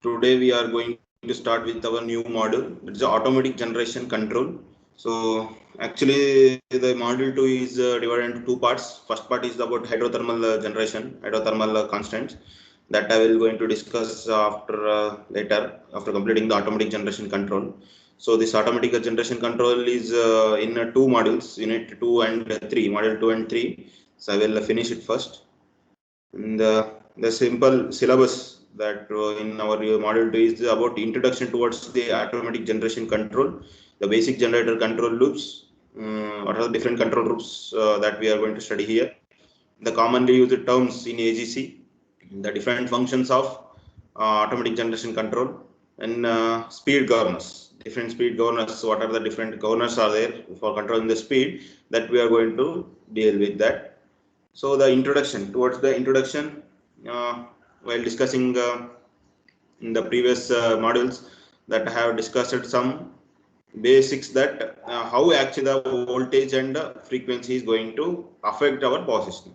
Today we are going to start with our new module. It's the automatic generation control. So actually the module 2 is divided into two parts. First part is about hydrothermal generation, hydrothermal constants that I will going to discuss after later after completing the automatic generation control. So this automatic generation control is in two modules, unit 2 and 3, module 2 and 3. So I will finish it first. And the simple syllabus that in our module 2 is about introduction towards the automatic generation control, the basic generator control loops, what are the different control loops that we are going to study here, the commonly used terms in AGC, the different functions of automatic generation control, and speed governors, different speed governors, what are the different governors are there for controlling the speed, that we are going to deal with that. So the introduction, towards the introduction, while discussing in the previous modules that I have discussed some basics that how actually the voltage and frequency is going to affect our power system.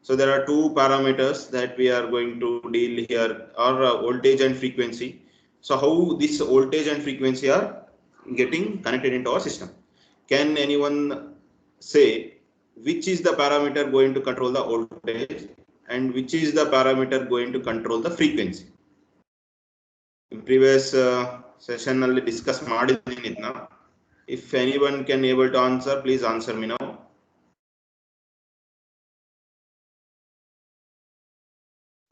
So there are two parameters that we are going to deal here, are voltage and frequency. So how this voltage and frequency are getting connected into our system? Can anyone say which is the parameter going to control the voltage and which is the parameter going to control the frequency? In previous session already discuss ಮಾಡಿದ್ದೀನಿ now. If anyone can able to answer, please answer me now.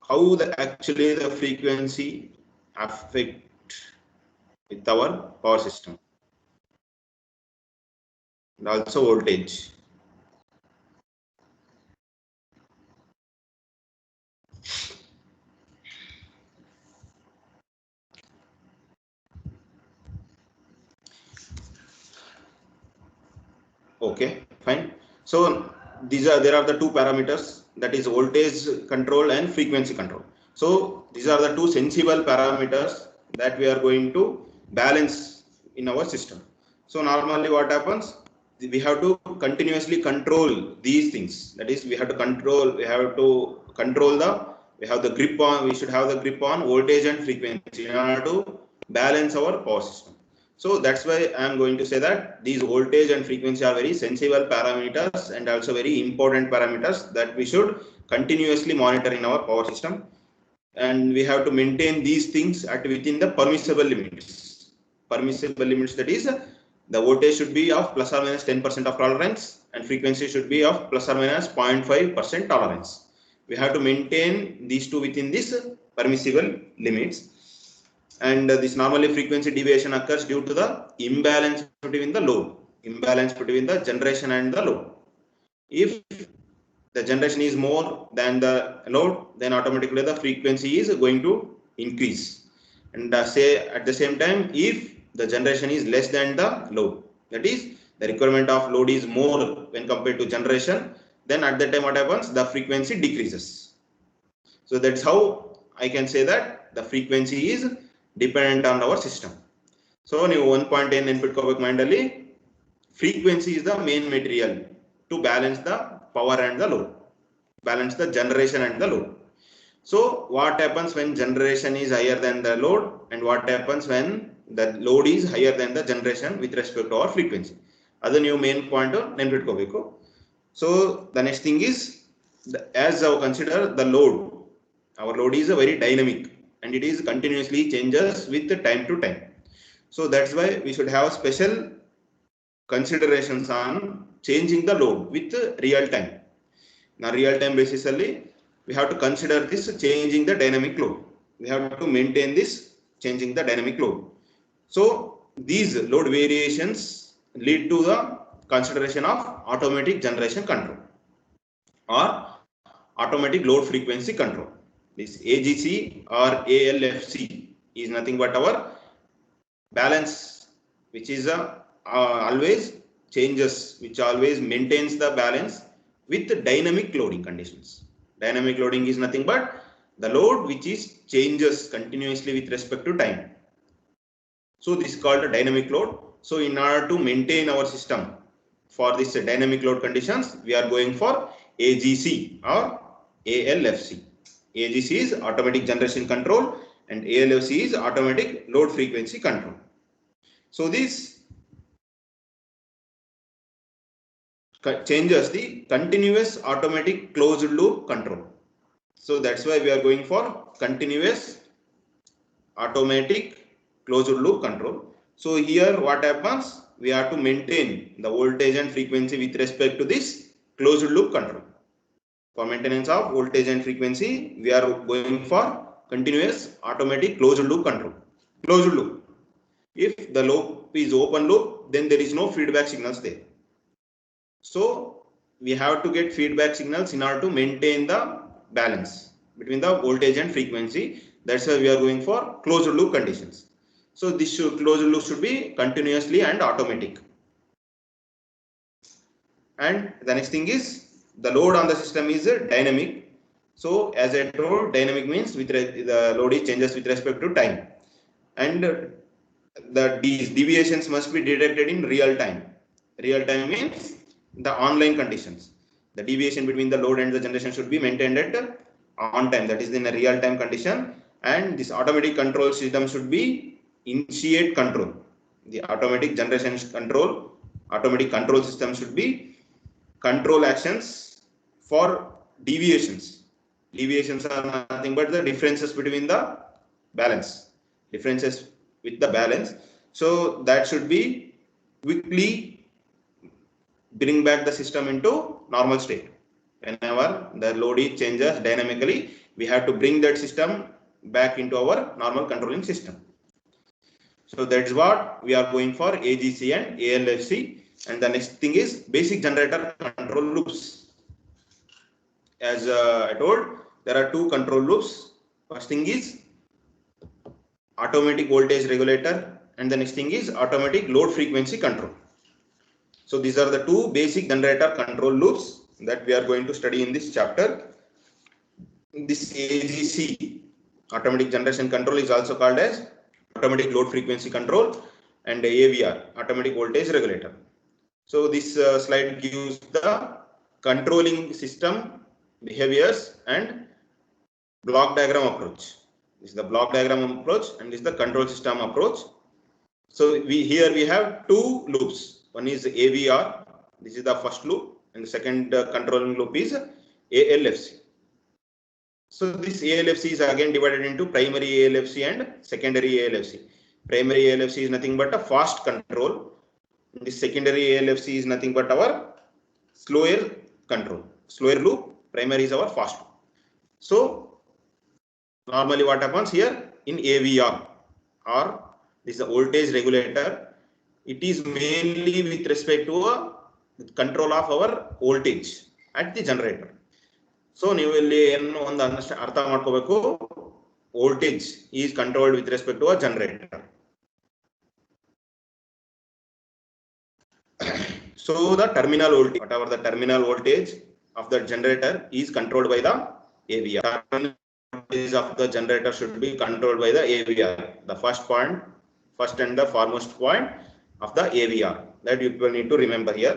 How actually the frequency affect with our power system and also voltage? Okay, fine. So there are the two parameters, that is voltage control and frequency control. So these are the two sensible parameters that we are going to balance in our system. So normally what happens, we have to continuously control these things, that is we have to control we have the grip on, we should have the grip on voltage and frequency in order to balance our power system. So that's why I am going to say that these voltage and frequency are very sensible parameters and also very important parameters that we should continuously monitor in our power system, and we have to maintain these things at within the permissible limits. Permissible limits, that is the voltage should be of plus or minus 10% of tolerance and frequency should be of plus or minus 0.5% tolerance. We have to maintain these two within this permissible limits. And this normally frequency deviation occurs due to the imbalance between the load, imbalance between the generation and the load. If the generation is more than the load, then automatically the frequency is going to increase. And say at the same time, if the generation is less than the load, that is the requirement of load is more when compared to generation, then at that time what happens, the frequency decreases. So that's how I can say that the frequency is dependent on our system. So ನೀವು 1.10 ನೆನ್ಪಿಟ್ಕೋಬೇಕು ಮೈಂಡಲ್ಲಿ, frequency is the main material to balance the power and the load, balance the generation and the load. So what happens when generation is higher than the load and what happens when the load is higher than the generation with respect to our frequency? ಅದು ನೀವು main point ನೆನ್ಪಿಟ್ಕೋಬೇಕು. So the next thing is, as I consider the load, our load is a very dynamic and it is continuously changes with the time to time. So that's why we should have special considerations on changing the load with real time. Now real time basis we have to consider this changing the dynamic load. We have to maintain this changing the dynamic load. So these load variations lead to the consideration of automatic generation control or automatic load frequency control. This AGC or ALFC is nothing but our balance, which is always changes, which always maintains the balance with the dynamic loading conditions. Dynamic loading is nothing but the load which is changes continuously with respect to time. So this is called a dynamic load. So in order to maintain our system for this dynamic load conditions, we are going for AGC or ALFC. AGC is automatic generation control and ALFC is automatic load frequency control. So this changes the continuous automatic closed loop control. So that's why we are going for continuous automatic closed loop control. So here what happens, we have to maintain the voltage and frequency with respect to this closed loop control. For maintenance of voltage and frequency, we are going for continuous automatic closed loop control. Closed loop. If the loop is open loop, then there is no feedback signals there. So we have to get feedback signals in order to maintain the balance between the voltage and frequency. That's why we are going for closed loop conditions. So this closed loop should be continuously and automatic. And the next thing is the load on the system is dynamic. So as I told, dynamic means with the load is changes with respect to time, and these deviations must be detected in real time. Real time means the online conditions. The deviation between the load and the generation should be maintained at on time, that is in a real time condition. And this automatic control system should be initiate control. The automatic generation control, automatic control system should be control actions for deviations. Deviations are nothing but the differences between the balance, differences with the balance. So that should be quickly bring back the system into normal state. Whenever the load is changes dynamically, we have to bring that system back into our normal controlling system. So that's what we are going for AGC and ALFC. And the next thing is basic generator control loops. As I told, there are two control loops. First thing is automatic voltage regulator, and the next thing is automatic load frequency control. So these are the two basic generator control loops that we are going to study in this chapter. This AGC, automatic generation control, is also called as automatic load frequency control, and AVR, automatic voltage regulator. So this slide gives the controlling system behaviors and block diagram approach. This is the block diagram approach, and this is the control system approach. So here we have two loops. One is AVR, this is the first loop, and the second controlling loop is ALFC. So this ALFC is again divided into primary ALFC and secondary ALFC. Primary ALFC is nothing but a fast control. The secondary ALFC is nothing but our slower control. Slower loop, primary is our fast loop. So normally what happens here in AVR, or this is the voltage regulator, it is mainly with respect to a control of our voltage at the generator. So ನೀವು ಇಲ್ಲಿ ಏನು ಒಂದು ಅರ್ಥ ಮಾಡ್ಕೋಬೇಕು, voltage is controlled with respect to a generator. So the terminal voltage, whatever the terminal voltage of the generator is controlled by the AVR. Terminal voltage of the generator should be controlled by the AVR. The first point, first and the foremost point of the AVR that you will need to remember here.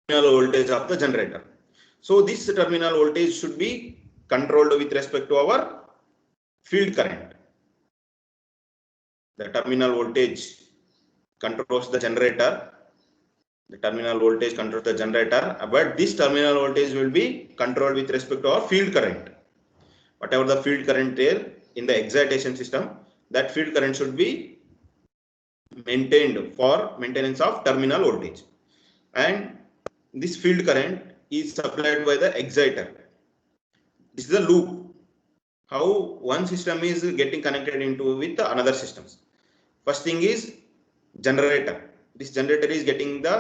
Terminal voltage of the generator. So this terminal voltage should be controlled with respect to our field current. The terminal voltage controls the generator. The terminal voltage controls the generator, but this terminal voltage will be controlled with respect to our field current. Whatever the field current there in the excitation system, that field current should be maintained for maintenance of terminal voltage. And this field current is supplied by the exciter. This is a loop. How one system is getting connected into with the another systems. First thing is generator. This generator is getting the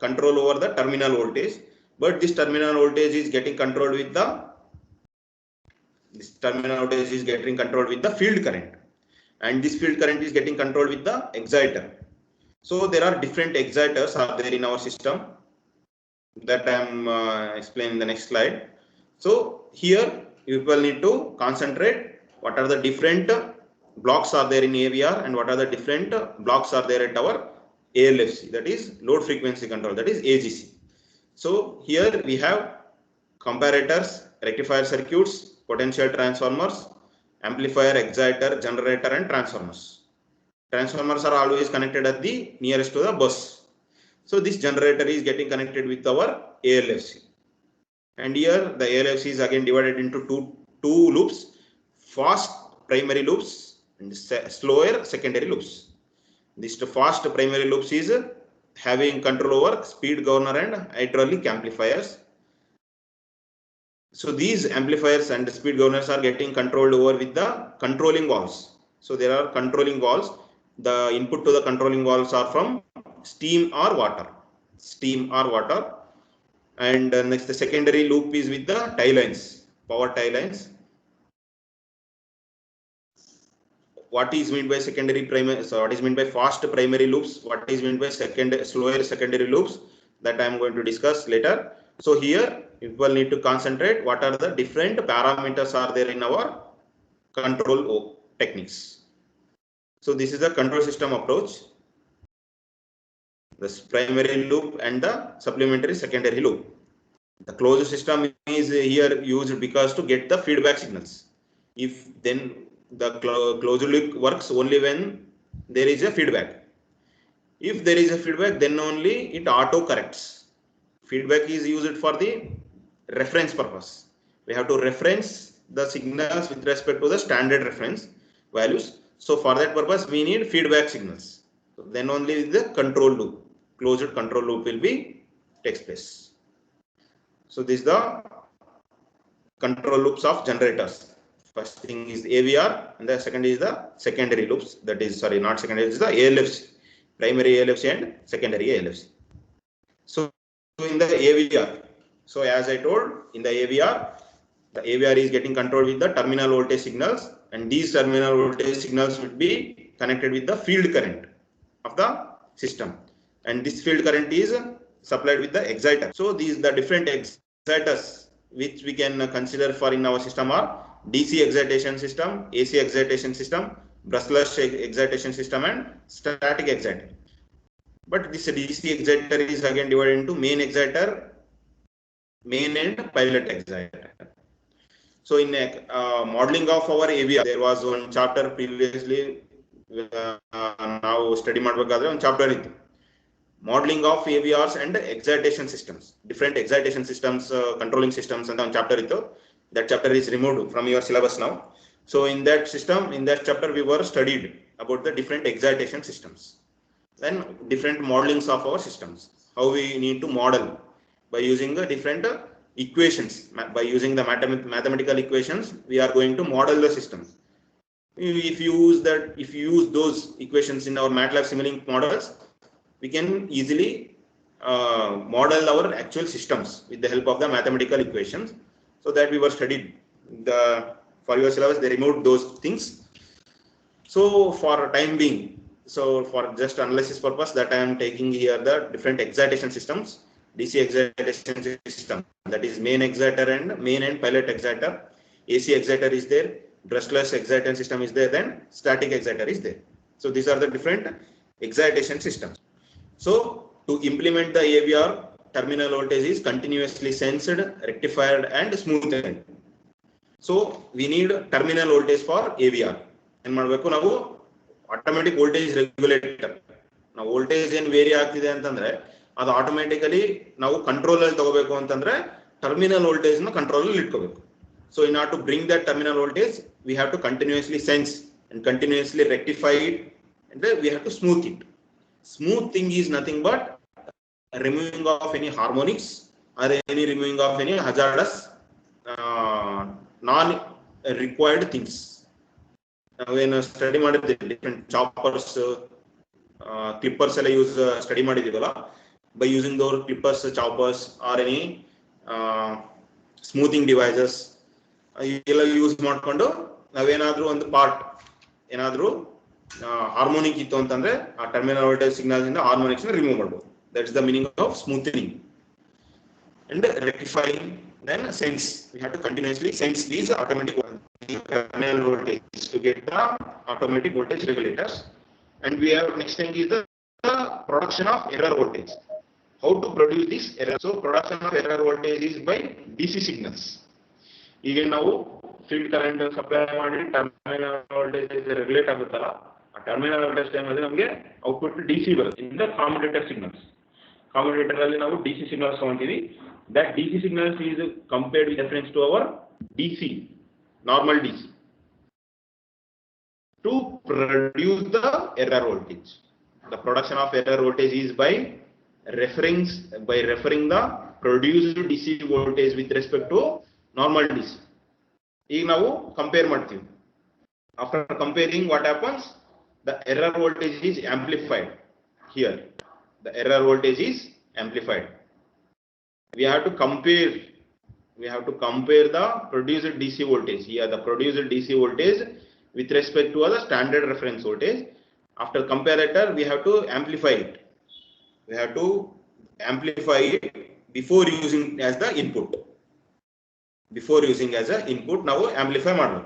control over the terminal voltage, but this terminal voltage is getting controlled with the field current, and this field current is getting controlled with the exciter. So there are different exciters are there in our system that I am explaining in the next slide. So here you will need to concentrate what are the different blocks are there in AVR and what are the different blocks are there at our ALFC, that is load frequency control, that is AGC. So here we have comparators, rectifier circuits, potential transformers, amplifier, exciter, generator and transformers. Transformers are always connected at the nearest to the bus. So this generator is getting connected with our ALFC. And here the ALFC is again divided into two loops, fast primary loops and slower secondary loops. This fast primary loops is having control over speed governor and hydraulic amplifiers. So these amplifiers and speed governors are getting controlled over with the controlling valves. So there are controlling valves. The input to the controlling valves are from steam or water. Steam or water. And next the secondary loop is with the tie lines, power tie lines. What is meant by secondary primary? So what is meant by fast primary loops? What is meant by slower secondary loops? That I am going to discuss later. So here people need to concentrate what are the different parameters are there in our control techniques. So this is the control system approach. The primary loop and the supplementary secondary loop. The closed system is here used because to get the feedback signals. If then the closed loop works only when there is a feedback. If there is a feedback, then only it auto corrects. Feedback is used for the reference purpose. We have to reference the signals with respect to the standard reference values. So for that purpose, we need feedback signals. So then only the control loop, closed control loop will be takes place. So this is the control loops of generators. First thing is AVR and the second is the secondary loops. That is, sorry, not secondary, is the ALFC, primary ALFC and secondary ALFC. So in the AVR, so as I told, in the AVR is getting controlled with the terminal voltage signals, and these terminal voltage signals would be connected with the field current of the system, and this field current is supplied with the exciter. So these the different exciters which we can consider for in our system are DC excitation system, AC excitation system, brushless excitation system and static exciter. But this DC exciter is again divided into main exciter, main and pilot exciter. So in modeling of our AVR, there was one chapter previously, now study ಮಾಡಬೇಕಾದ್ರೆ one chapter ಇತ್ತು. Modeling of AVRs and excitation systems, different excitation systems, controlling systems and one chapter ಇತ್ತು. That chapter is removed from your syllabus now. So in that system, in that chapter we were studied about the different excitation systems. Then different modelings of our systems, how we need to model by using the different equations, by using the mathematical equations we are going to model the system. If you use those equations in our MATLAB Simulink models, we can easily model our actual systems with the help of the mathematical equations. So that we were studied for your syllabus, they removed those things. So for time being, so for just analysis purpose, that I am taking here the different excitation systems. DC excitation system, that is main exciter and main and pilot exciter. AC exciter is there, brushless excitation system is there, then static exciter is there. So these are the different excitation systems. So to implement the AVR, terminal voltage is continuously sensed, rectified and smoothed. So we need terminal voltage for AVR. And ಮಾಡಬೇಕು ನಾವು automatic voltage regulator. Now voltage ಏನು very ಆಗ್ತಿದೆ ಅಂತಂದ್ರೆ ಅದು automatically ನಾವು control ಅಲ್ಲಿ ತಗೋಬೇಕು ಅಂತಂದ್ರೆ ಟರ್ಮಿನಲ್ ವೋಲ್ಟೇಜ್ ನ ಕಂಟ್ರೋಲ್ ಅಲ್ಲಿ ಇಟ್ಕೋಬೇಕು. So in order to bring that terminal voltage, we have to continuously sense and continuously rectify it, and then we have to smooth it. Smooth thing is nothing but removing of any harmonics or any removing of any hazardous non required things. When study ಮಾಡಿದ್ರೆ different choppers, clippers ಎಲ್ಲ use study ಮಾಡಿದೀವಲ್ಲ, by using those clippers, choppers or any smoothing devices ಎಲ್ಲ use ಮಾಡ್ಕೊಂಡು ನಾವೇನಾದ್ರೂ ಒಂದು part ಏನಾದ್ರೂ harmonic ಇತ್ತು ಅಂತಂದ್ರೆ ಆ ಟರ್ಮಿನಲ್ ವೋಲ್ಟೇಜ್ ಸಿಗ್ನಲ್ಸ್ ಇಂದ ಹಾರ್ಮೋನಿಕ್ಸ್ ನ ರಿಮೂವ್ ಮಾಡಬಹುದು. That is the meaning of smoothening and rectifying. Then sense, we have to continuously sense these automatic terminal voltage to get the automatic voltage regulators. And we have next thing is the production of error voltage. How to produce this error? So production of error voltage is by DC signals. Even now field current supply ಮಾಡಿ terminal voltage regulate ಆಗುತ್ತಲ್ಲ, ಆ terminal voltage ಟೈಮಲ್ಲಿ ನಮಗೆ output D C ಬರುತ್ತೆ. In the commutator signals, commutator ಅಲ್ಲಿ ನಾವು D C signals ತಗೊಂತೀವಿ. That D C signals is compared with reference to our D C, normal D C, to produce the error voltage. The production of error voltage is by referring the produced DC voltage with respect to normal DC. ಈಗ ನಾವು compare ಮಾಡ್ತೀವಿ. After comparing, what happens? The error voltage is amplified. Here the error voltage is amplified. We have to compare the produced DC voltage. Here the produced DC voltage with respect to the standard reference voltage. After comparator, we have to amplify it. We have to amplify it before using as the input. Before using as an input, now amplify model.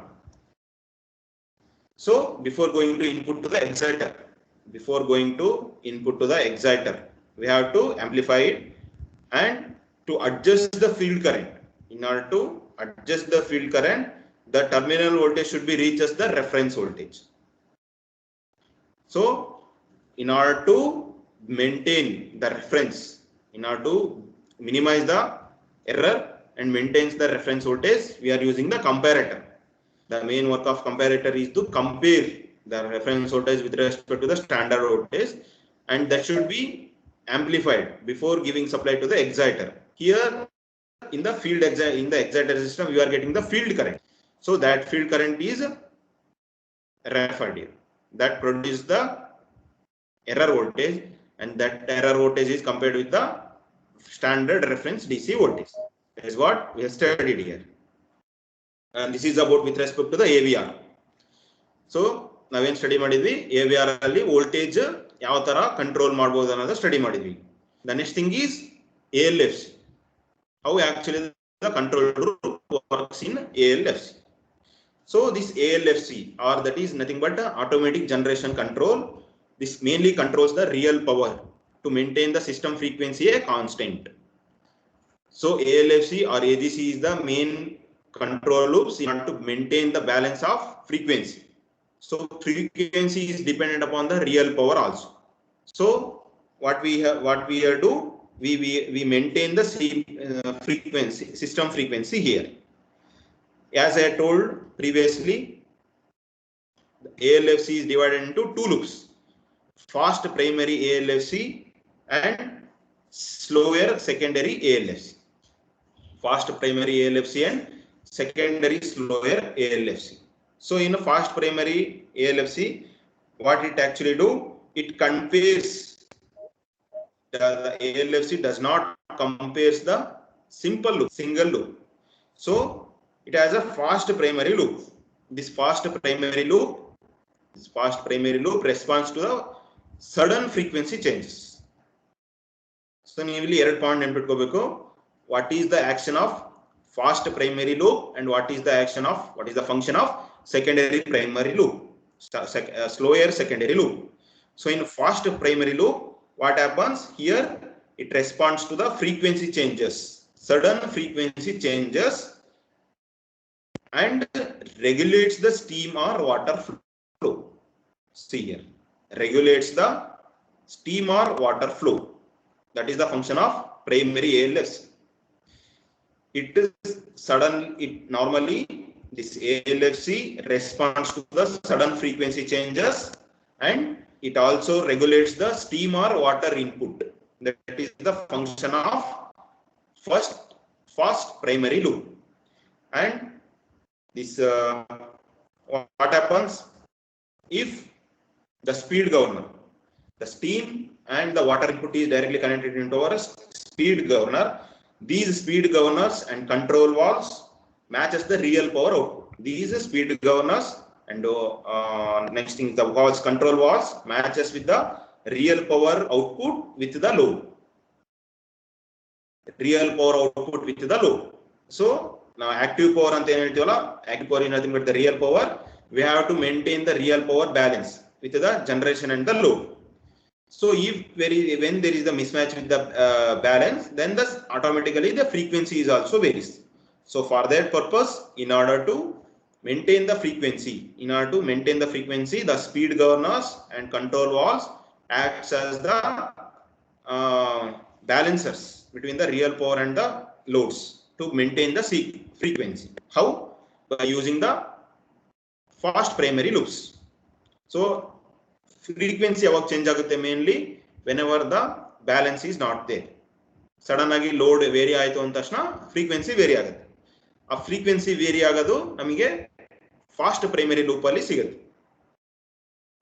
So before going to input to the exciter, we have to amplify it, and to adjust the field current. In order to adjust the field current, the terminal voltage should be reached as the reference voltage. So in order to maintain the reference, in order to minimize the error and maintains the reference voltage, we are using the comparator. The main work of comparator is to compare the reference voltage with respect to the standard voltage, and that should be amplified before giving supply to the exciter. Here in the exciter system, we are getting the field current. So that field current is rectified here. That produces the error voltage, and that error voltage is compared with the standard reference DC voltage. That is what we have studied here. And this is about with respect to the AVR. So ನಾವೇನು study ಮಾಡಿದ್ವಿ, AVR ಅಲ್ಲಿ voltage ಯಾವ ತರ control ಮಾಡಬಹುದು ಅನ್ನೋದು study ಮಾಡಿದ್ವಿ. The next thing is ALFC. How actually the control works in ALFC. So this ALFC, or that is nothing but automatic generation control. This mainly controls the real power to maintain the system frequency a constant. So ALFC or AGC is the main control loops in order to maintain the balance of frequency. So frequency is dependent upon the real power also. So what we do, we maintain the frequency, system frequency here. As I told previously, the ALFC is divided into two loops: fast primary ALFC and slower secondary ALFC. Fast primary ALFC and secondary slower ALFC. So in a fast primary ALFC, what it actually do? It compares the ALFC does not compares the simple loop, single loop. So it has a fast primary loop. This fast primary loop responds to the sudden frequency changes. So ನೀವು ಇಲ್ಲಿ ಎರಡು point ನೆನಪಿಟ್ಕೋಬೇಕು. What is the action of fast primary loop and what is the function of secondary primary loop, slower secondary loop. So in fast primary loop, what happens here? It responds to the frequency changes, sudden frequency changes, and regulates the steam or water flow. See here, regulates the steam or water flow. That is the function of primary ALFC. Normally this ALFC responds to the sudden frequency changes, and it also regulates the steam or water input. That is the function of fast primary loop. And this what happens if the speed governor, the steam and the water input is directly connected into our speed governor. These speed governors and control valves matches the real power output. These speed governors and next thing, the valves, control valves matches with the real power output with the load. Real power output with the load. So now active power ante ಏನು ಹೇಳ್ತೀವಲ್ಲ, active power is nothing but the real power. We have to maintain the real power balance with the generation and the load. So when there is the mismatch with the balance, then automatically the frequency is also varies. So for that purpose, in order to maintain the frequency. In order to maintain the frequency, the speed governors and control valves acts as the balancers between the real power and the loads to maintain the frequency. How? By using the fast primary loops. So frequency ಯಾವಾಗ change ಆಗುತ್ತೆ mainly whenever the balance is not there. Sudden ಆಗಿ load very ಆಯಿತು ಅಂದ ತಕ್ಷಣ frequency very ಆಗುತ್ತೆ. ಆ frequency very ಆಗೋದು ನಮಗೆ ಫಾಸ್ಟ್ ಪ್ರೈಮರಿ ಲೂಪ್ ಅಲ್ಲಿ ಸಿಗುತ್ತೆ.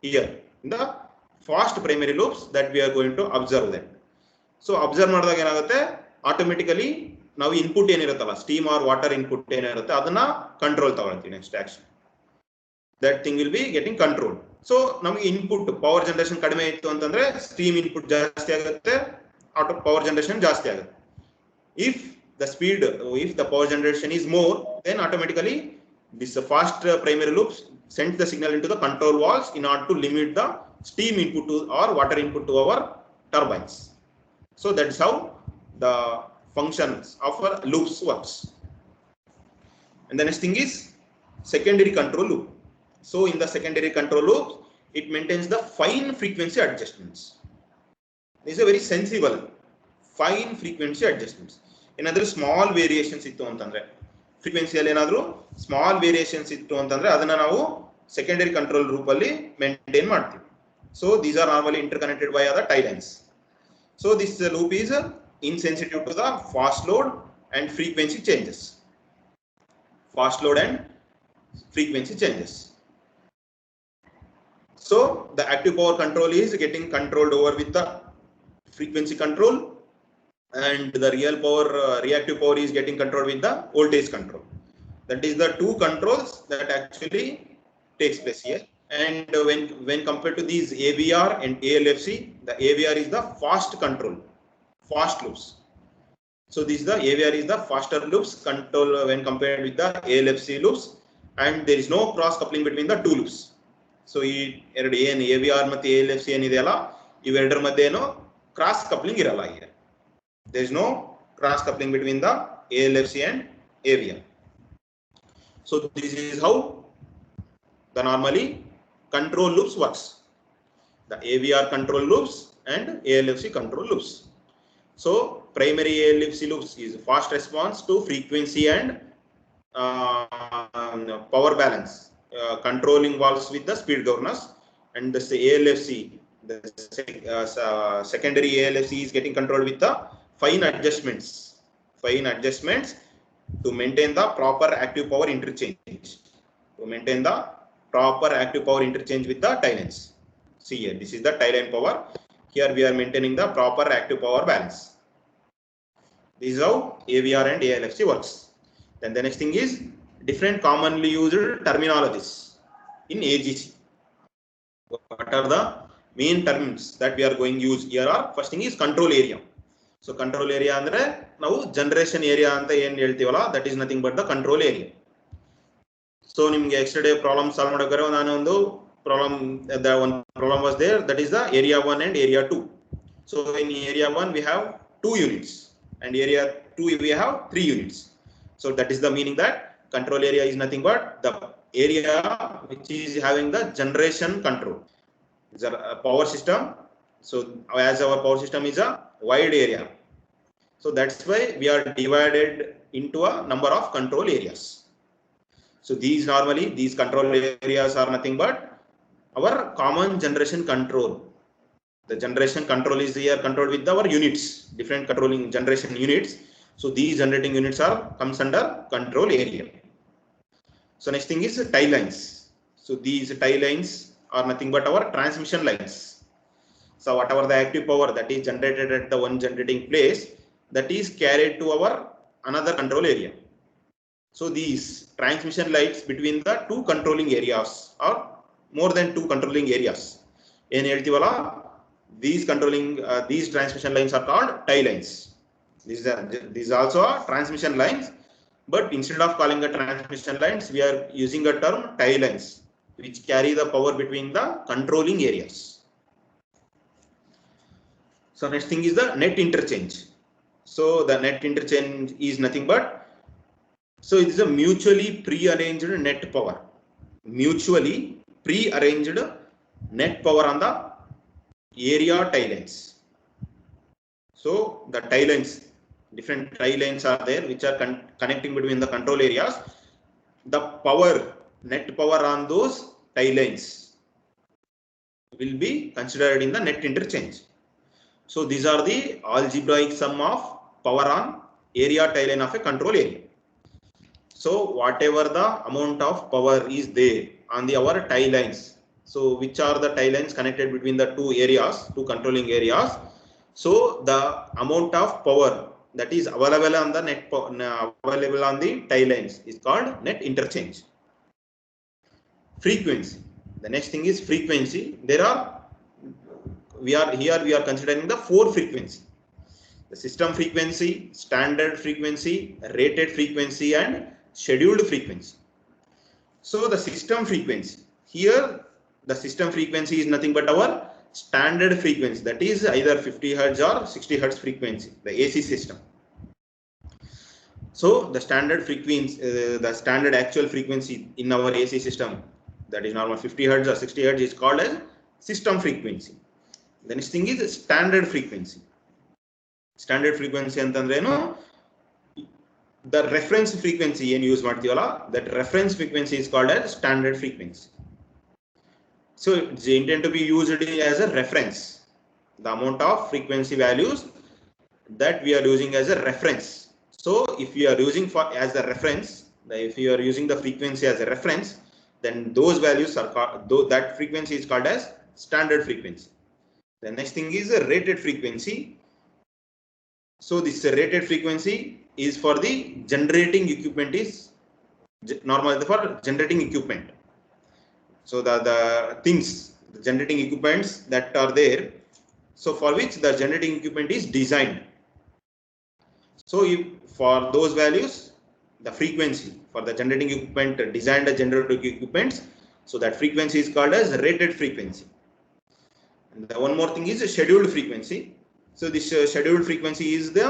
Here in the fast primary loops that we are going to observe that. So observe ಮಾಡಿದಾಗ ಏನಾಗುತ್ತೆ, ಆಟೋಮೆಟಿಕಲಿ ನಾವು ಇನ್ಪುಟ್ ಏನಿರುತ್ತಲ್ಲ, ಸ್ಟೀಮ್ ಆರ್ ವಾಟರ್ ಇನ್ಪುಟ್ ಏನಿರುತ್ತೆ ಅದನ್ನ ಕಂಟ್ರೋಲ್ ತಗೊಳ್ತೀವಿ. Next action that thing will be getting control. So ನಮಗೆ input power generation ಕಡಿಮೆ ಇತ್ತು ಅಂತಂದ್ರೆ ಸ್ಟೀಮ್ ಇನ್ಪುಟ್ ಜಾಸ್ತಿ ಆಗುತ್ತೆ, auto power generation ಜಾಸ್ತಿ ಆಗುತ್ತೆ. If the power generation is more, then automatically this fast primary loops sends the signal into the control valves in order to limit the steam input to or water input to our turbines. So that's how the functions of our loops works. And the next thing is secondary control loop. So in the secondary control loop, it maintains the fine frequency adjustments. This is a very sensible fine frequency adjustments. ಏನಾದರೂ small variations ಇತ್ತು ಅಂತಂದ್ರೆ, ಫ್ರೀಕ್ವೆನ್ಸಿಯಲ್ಲಿ ಏನಾದರೂ small variations ಇತ್ತು ಅಂತಂದ್ರೆ ಅದನ್ನ ನಾವು secondary control Roop ಅಲ್ಲಿ maintain ಮಾಡ್ತೀವಿ. So these are normally interconnected by the tie lines. So this loop is insensitive to the fast load and frequency changes. Fast load and frequency changes. So the active power control is getting controlled over with the frequency control, and the reactive power is getting controlled with the voltage control. That is the two controls that actually takes place here. And when compared to these AVR and ALFC, the AVR is the fast control, fast loops. So this is the AVR is the faster loops control when compared with the ALFC loops, and there is no cross coupling between the two loops. So ಈ ಎರಡು ಏನು AVR ಮತ್ತು ALFC ಏನಿದೆಯಲ್ಲ, ಇವೆರಡರ ಮಧ್ಯೆ ಏನು cross coupling ಇರಲ್ಲ. here there is no cross coupling between the ALFC and AVR. So this is how the normally control loops works, the AVR control loops and ALFC control loops. So primary ALFC loops is fast response to frequency and power balance, controlling valves with the speed governors, and the ALFC, the secondary ALFC is getting controlled with the fine adjustments to maintain the proper active power interchange, with the tie lines. See here, this is the tie line power. Here we are maintaining the proper active power balance. This is how AVR and ALFC works. Then the next thing is different commonly used terminologies in AGC. What are the main terms that we are going to use here? First thing is control area. So control area andre ನಾವು generation area ಅಂತ ಏನು ಹೇಳ್ತೀವಲ್ಲ, that is nothing but the control area. So ನಿಮಗೆ yesterday problem solve ಮಾಡಬೇಕಾದ್ರೆ ನಾನು ಒಂದು one problem was there, that is the area 1 and area 2. So in area 1 we have 2 units and area 2 we have 3 units. So that is the meaning that control area is nothing but the area which is having the generation control. It's a power system. So as our power system is a wide area, so that's why we are divided into a number of control areas. So these control areas are nothing but our common generation control. The generation control is here controlled with our units, different controlling generation units. So these generating units comes under control area. So next thing is tie lines. So these tie lines are nothing but our transmission lines. So whatever the active power that is generated at the one generating place, that is carried to our another control area. So these transmission lines between the two controlling areas or more than two controlling areas, ಏನು ಹೇಳ್ತೀವಲ್ಲ, these transmission lines are called tie lines. These also are transmission lines, but instead of calling the transmission lines, we are using a term tie lines, which carry the power between the controlling areas. So next thing is the net interchange. So the net interchange is nothing but So it is a mutually pre-arranged net power. Mutually pre-arranged net power on the area tie lines. So the tie lines, different tie lines are there which are connecting between the control areas. The power, net power on those tie lines will be considered in the net interchange. So these are the algebraic sum of power on area tie line of a control area. So whatever the amount of power is there on our tie lines. So which are the tie lines connected between the two areas, two controlling areas. So the amount of power that is available on the available on the tie lines is called net interchange. Frequency. The next thing is frequency. We are considering the four frequency. The system frequency, standard frequency, rated frequency, and scheduled frequency. So the system frequency, here the system frequency is nothing but our standard frequency, that is either 50 Hz or 60 Hz frequency, the AC system. So the standard frequency, the standard actual frequency in our AC system, that is normal 50 Hz or 60 Hz, is called as system frequency. The next thing is standard frequency. Standard frequency antandrenu, the reference frequency ಏನು use ಮಾಡ್ತೀವಲ್ಲ, that reference frequency is called as standard frequency. So it's intended to be used as a reference. The amount of frequency values that we are using as a reference. So if you are using as a reference, if you are using the frequency as a reference, then those values are called, that frequency is called as standard frequency. The next thing is a rated frequency. So this rated frequency is for the generating equipment, is normal for generating equipment. So the things, the generating equipments that are there, so for which the generating equipment is designed. So if for those values, the frequency for the generating equipment, designed generating equipments, so that frequency is called as rated frequency. And the one more thing is a scheduled frequency. So this scheduled frequency is the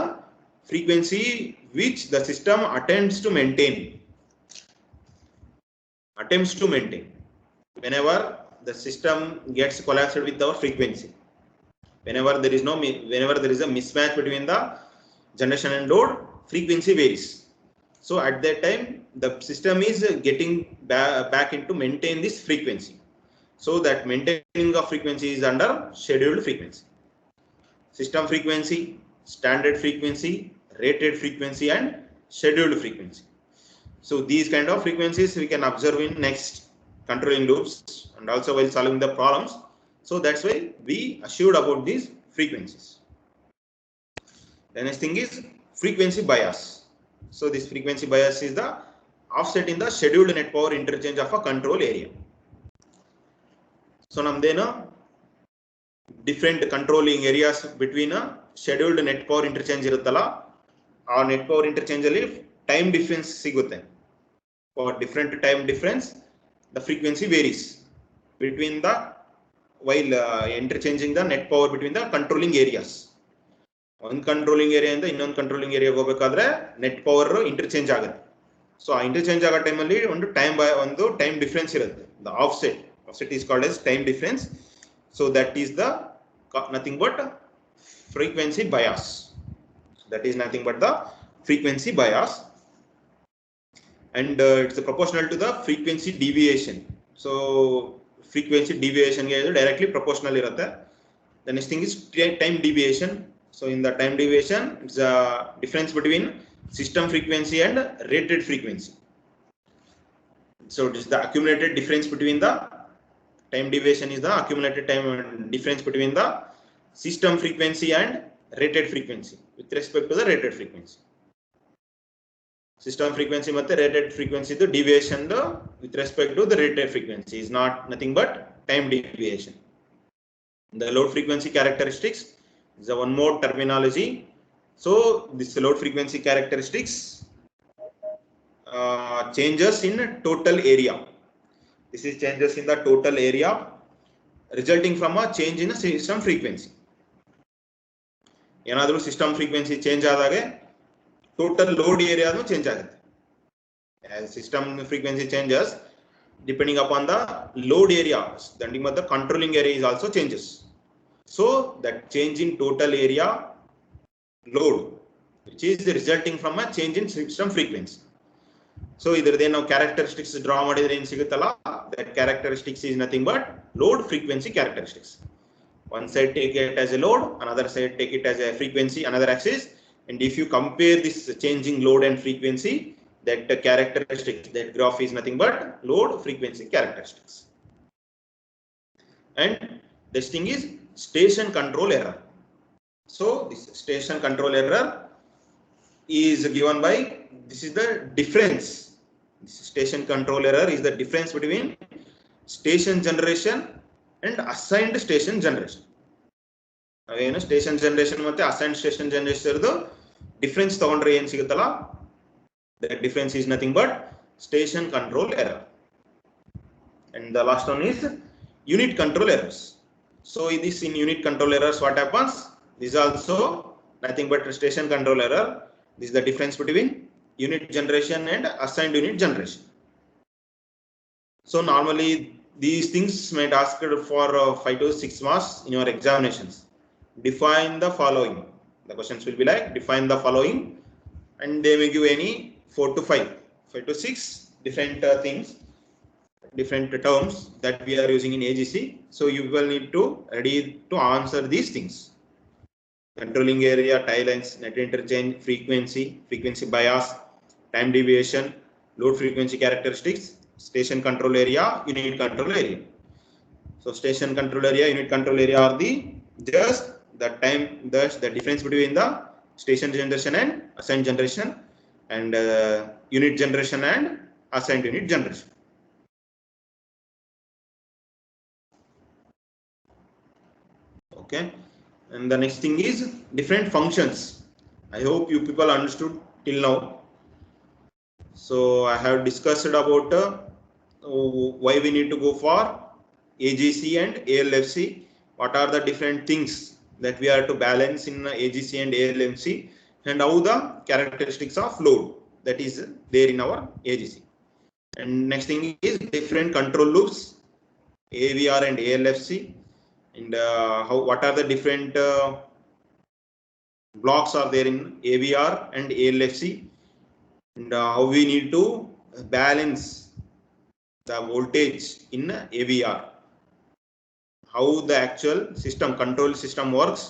frequency which the system attempts to maintain. Whenever the system gets collapsed with our frequency, whenever there is a mismatch between the generation and load, frequency varies. So at that time the system is getting back into maintain this frequency. So that maintaining of frequency is under scheduled frequency. System frequency, standard frequency, rated frequency, and scheduled frequency. So these kind of frequencies we can observe in next controlling loops and also while solving the problems. So that's why we assured about these frequencies. The next thing is frequency bias. So this frequency bias is the offset in the scheduled net power interchange of a control area. So namdena different controlling areas between a scheduled net power interchange iruttala, ಆ net power interchange ಅಲ್ಲಿ time difference ಸಿಗುತ್ತೆ. For different time difference, the frequency varies between the while interchanging the net power between the controlling areas. ಒಂದು controlling area ಇಂದ ಇನ್ನೊಂದು controlling area ಹೋಗಬೇಕಾದ್ರೆ net power interchange ಆಗುತ್ತೆ. So ಆ interchange ಆಗೋ time ಅಲ್ಲಿ ಒಂದು time difference ಇರುತ್ತೆ. The offset is called as time difference. So that is the nothing but frequency bias. That is nothing but the frequency bias, and it's proportional to the frequency deviation. So frequency deviation is directly proportional irutte. The next thing is time deviation. So in the time deviation, it's a difference between system frequency and rated frequency. So it is the accumulated difference between the time deviation is the accumulated time difference between the system frequency and rated frequency with respect to the rated frequency. System frequency matte rated frequency the deviation with respect to the rated frequency is nothing but time deviation. The load frequency characteristics is one more terminology. So this load frequency characteristics changes in total area. This is changes in the total area resulting from a change in a system frequency. ಏನಾದರೂ system frequency change ಆದಾಗ total load ಏರಿಯಾನು change ಆಗುತ್ತೆ. As system frequency changes, depending upon the load area, then the controlling area is also changes. So that change in total area load, which is resulting from a change in system frequency. So either they now characteristics draw ಮಾಡಿದ್ರೆ ಏನು ಸಿಗುತ್ತಲ್ಲ, that characteristics is nothing but load frequency characteristics. One side take it as a load, another side take it as a frequency, another axis, and if you compare this changing load and frequency, that characteristics, that graph is nothing but load frequency characteristics. And this thing is station control error. So this station control error is given by, this is the difference. This station control error is the difference between station generation and assigned station generation. Again, station generation ಮತ್ತೆ assigned station generation ಇರೋದು difference ತಗೊಂಡ್ರೆ ಏನು ಸಿಗುತ್ತಲ್ಲ, that difference is nothing but station control error. And the last one is unit control errors. So in this, in unit control errors, what happens? This is also nothing but station control error. This is the difference between unit generation and assigned unit generation. So normally these things might ask for 5 to 6 marks in your examinations. Define the following. The questions will be like, define the following, and they may give any 4 to 5 to 6 different things, different terms that we are using in AGC. So you will need to ready to answer these things. Controlling area, tie lengths, net interchange, frequency, frequency bias, time deviation, load frequency characteristics, station control area, unit control area. So station control area, unit control area are the just the time, thus the difference between the station generation and assigned generation, and unit generation and assigned unit generation. Okay, and the next thing is different functions. I hope you people understood till now. So I have discussed about why we need to go for AGC and ALFC. What are the different things that we are to balance in AGC and ALFC, and how the characteristics of load that is there in our AGC. And next thing is different control loops, AVR and ALFC, and what are the different blocks are there in AVR and ALFC, and how we need to balance the voltage in AVR, how the actual system, control system works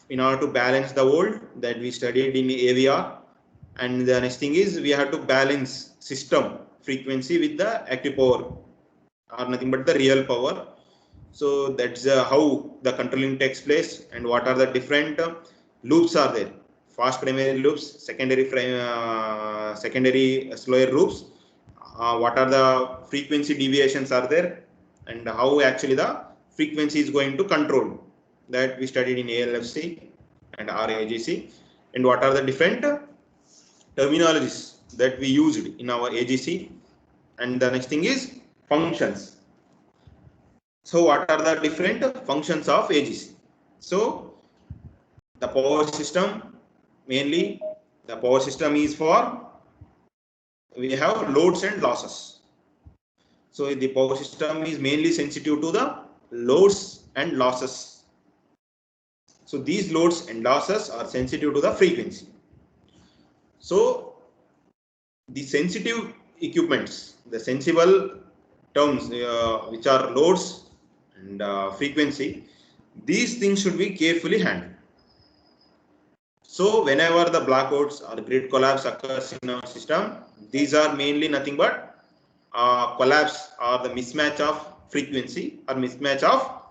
in order to balance the volt that we studied in AVR. And the next thing is we have to balance system frequency with the active power, or nothing but the real power. So that's how the controlling takes place, and what are the different loops are there, fast primary loops, secondary slower loops, what are the frequency deviations are there, and how actually the frequency is going to control, that we studied in ALFC and RAGC. And what are the different terminologies that we used in our AGC. And the next thing is functions. So what are the different functions of AGC? So the power system, mainly the power system is for, we have loads and losses. So the power system is mainly sensitive to the loads and losses. So these loads and losses are sensitive to the frequency. So the sensitive equipments, the sensible terms, which are loads and frequency, these things should be carefully handled. So whenever the blackouts or grid collapse occurs in our system, these are mainly nothing but collapse or the mismatch of frequency or mismatch of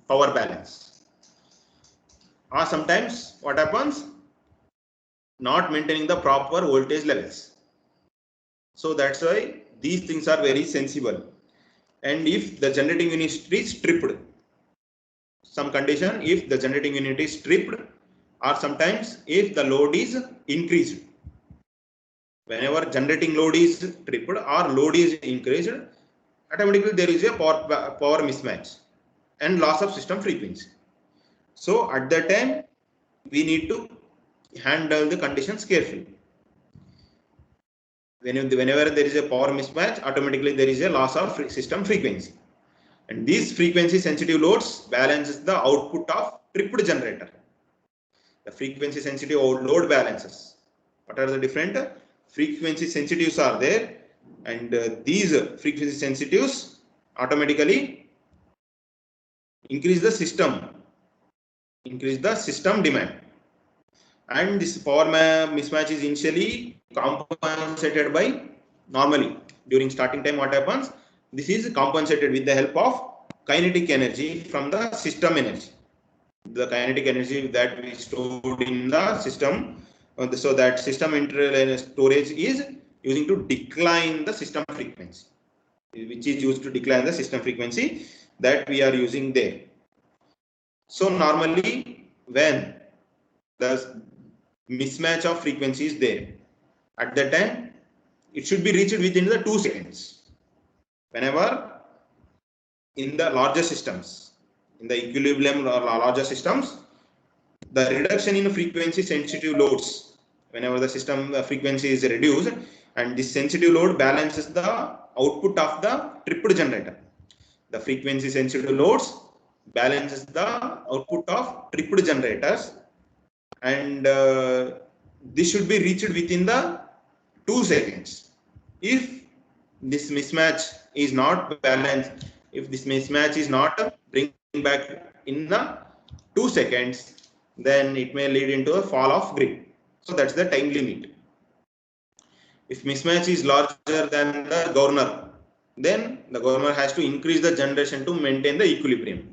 power balance. Or sometimes what happens, not maintaining the proper voltage levels. So that's why these things are very sensible. And if the generating unit is tripped, some condition, if the generating unit is tripped, or sometimes if the load is increased, whenever generating load is tripped or load is increased, automatically there is a power mismatch and loss of system frequency. So at that time we need to handle the conditions carefully. whenever there is a power mismatch, automatically there is a loss of system frequency. And these frequency sensitive loads balances the output of tripped generator. The frequency sensitive load balances. What are the different frequency sensitives are there? And these frequency sensitives automatically increase the system demand. And this power mismatch is initially compensated by, normally during starting time what happens, this is compensated with the help of kinetic energy from the system energy, the kinetic energy that we stored in the system. So that system internal storage is using to decline the system frequency, which is used to decline the system frequency that we are using there. So normally when the mismatch of frequency is there, at that time it should be reached within the 2 seconds. Whenever in the larger systems, in the equilibrium or larger systems, the reduction in frequency sensitive loads, whenever the system frequency is reduced, and this sensitive load balances the output of the tripped generator. The frequency sensitive loads balances the output of tripped generators, and this should be reached within the 2 seconds. If this mismatch is not balanced, if this mismatch is not bring back in the 2 seconds, then it may lead into a fall of grid. So that's the time limit. If mismatch is larger than the governor, then the governor has to increase the generation to maintain the equilibrium.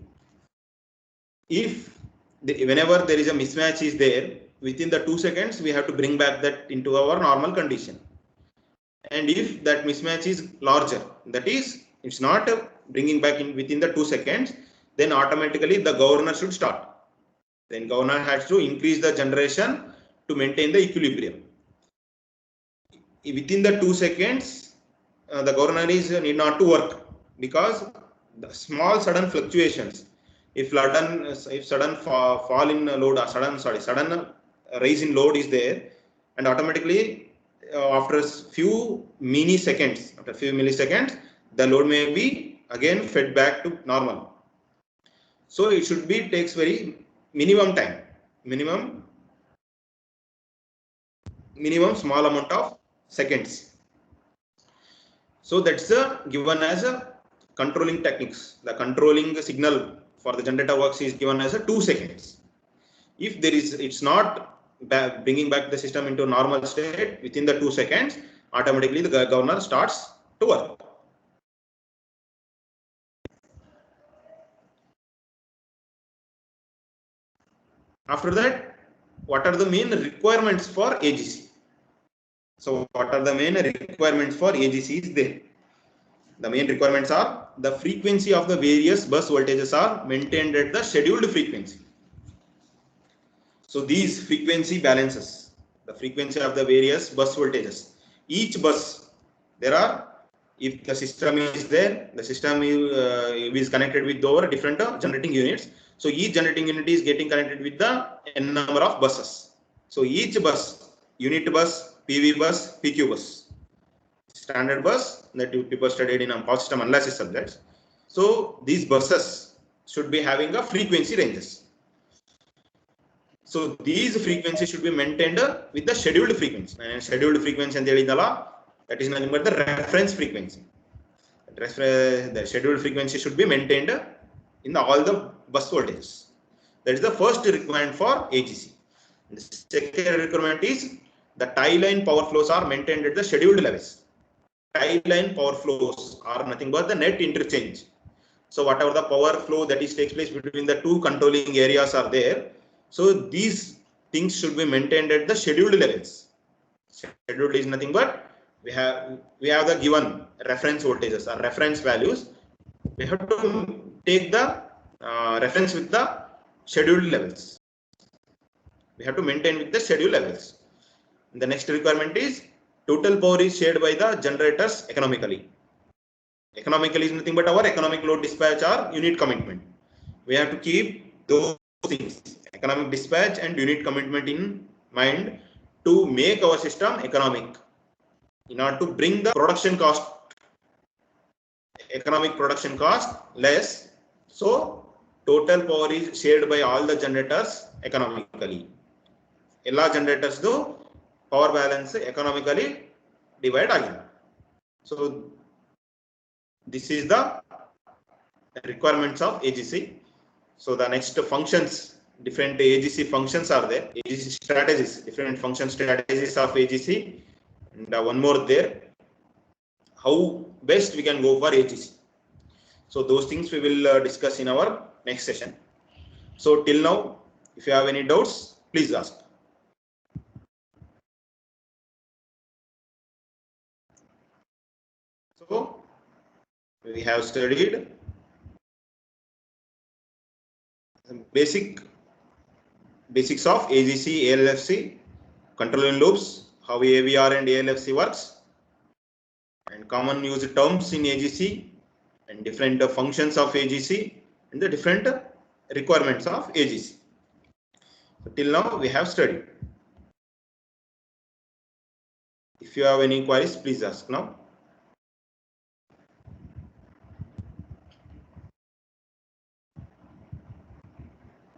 If whenever there is a mismatch is there, within the 2 seconds we have to bring back that into our normal condition. And if that mismatch is larger, that is it's not bringing back in within the 2 seconds, then automatically the governor should start. Then governor has to increase the generation to maintain the equilibrium. Within the 2 seconds, the governor is need not to work, because the small sudden fluctuations, if sudden fall in load, sudden rise in load is there, and automatically after a few milliseconds, the load may be again fed back to normal. So it should be takes very minimum time, minimum small amount of seconds. So that's given as a controlling techniques. The controlling signal for the generator works is given as a 2 seconds. If there is, it's not bringing back the system into normal state within the 2 seconds, automatically the governor starts to work. After that, what are the main requirements for AGC? So what are the main requirements for AGC is there? The main requirements are the frequency of the various bus voltages are maintained at the scheduled frequency. So these frequency balances the frequency of the various bus voltages. Each bus, there are, if the system is there, the system is connected with over different generating units. So each generating unit is getting connected with the n number of buses. So each bus, unit bus, PV bus, PQ bus, standard bus that people studied in power system analysis subjects. So these buses should be having a frequency ranges. So these frequencies should be maintained with the scheduled frequency. And scheduled frequency and that is nothing but the reference frequency. The scheduled frequency should be maintained in all the bus voltages. That is the first requirement for AGC. The second requirement is the tie line power flows are maintained at the scheduled levels. Tie line power flows are nothing but the net interchange. So whatever the power flow that is takes place between the two controlling areas are there. So these things should be maintained at the scheduled levels. Scheduled is nothing but we have the given reference voltages or reference values. We have to take the reference with the scheduled levels. We have to maintain with the scheduled levels. The next requirement is total power is shared by the generators economically. Economically is nothing but our economic load dispatch or unit commitment. We have to keep those things, economic dispatch and unit commitment in mind to make our system economic. in order to bring the production cost, economic production cost less. So total power is shared by all the generators economically. All generators do power balance economically divide again. So this is the requirements of AGC. So the next functions, different AGC functions are there. AGC strategies, different function strategies of AGC, and one more there. How best we can go for AGC. So those things we will discuss in our next session. So till now, if you have any doubts, please ask. So we have studied basics of AGC, ALFC, controlling loops, how AVR and ALFC works, and common used terms in AGC, and different functions of AGC, and the different requirements of AGC. So till now we have studied. If you have any queries, please ask now.